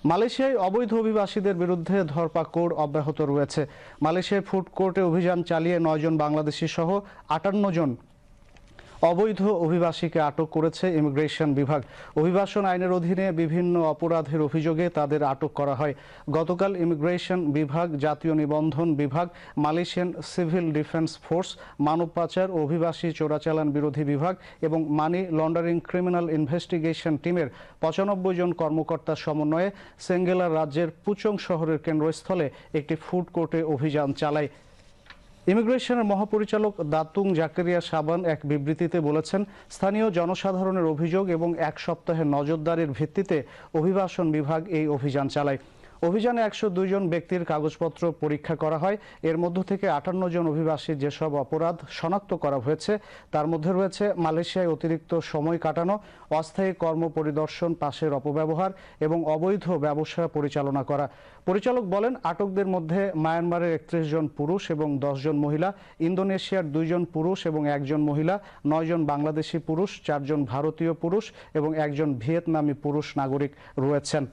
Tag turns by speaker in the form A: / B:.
A: মালয়েশিয়ায় অবৈধ অভিবাসীদের বিরুদ্ধে ধরপাকড় অব্যাহত রয়েছে। মালয়েশিয়ার ফুড কোর্টে অভিযান চালিয়ে ৯ জন বাংলাদেশি সহ ৫৮ জন অবৈধ অভিবাসীকে আটক করেছে ইমিগ্রেশন বিভাগ। অভিবাসন আইনের অধীনে বিভিন্ন অপরাধের অভিযোগে তাদের আটক করা হয়। গতকাল ইমিগ্রেশন বিভাগ, জাতীয় নিবন্ধন বিভাগ, মালয়েশিয়ান সিভিল ডিফেন্স ফোর্স, মানব পাচার ও অভিবাসী চোরাচালান বিরোধী বিভাগ এবং মানি লন্ডারিং ক্রিমিনাল ইনভেস্টিগেশন টিমের ৯৫ জন কর্মকর্তার সমন্বয়ে সেঙ্গেলার রাজ্যের পুচং শহরের কেন্দ্রস্থলে একটি ফুড কোর্টে অভিযান চালায়। ইমিগ্রেশনের মহাপরিচালক দাতুং জাকারিয়া শাবান এক বিবৃতিতে বলেছেন, স্থানীয় জনসাধারণের অভিযোগ এবং এক সপ্তাহের নজরদারির ভিত্তিতে অভিবাসন বিভাগ এই অভিযান চালায়। অভিযানে ১০২ জন ব্যক্তির কাগজপত্র পরীক্ষা করা হয়। এর মধ্য থেকে ৫৮ জন অভিবাসীর যেসব অপরাধ শনাক্ত করা হয়েছে তার মধ্যে রয়েছে মালয়েশিয়ায় অতিরিক্ত সময় কাটানো, অস্থায়ী কর্ম পরিদর্শন পাসের অপব্যবহার এবং অবৈধ ব্যবসা পরিচালনা করা। পরিচালক বলেন, আটকদের মধ্যে মায়ানমারের ৩১ জন পুরুষ এবং ১০ জন মহিলা, ইন্দোনেশিয়ার ২ জন পুরুষ এবং ১ জন মহিলা, ৯ জন বাংলাদেশি পুরুষ, ৪ জন ভারতীয় পুরুষ এবং ১ জন ভিয়েতনামি পুরুষ নাগরিক রয়েছেন।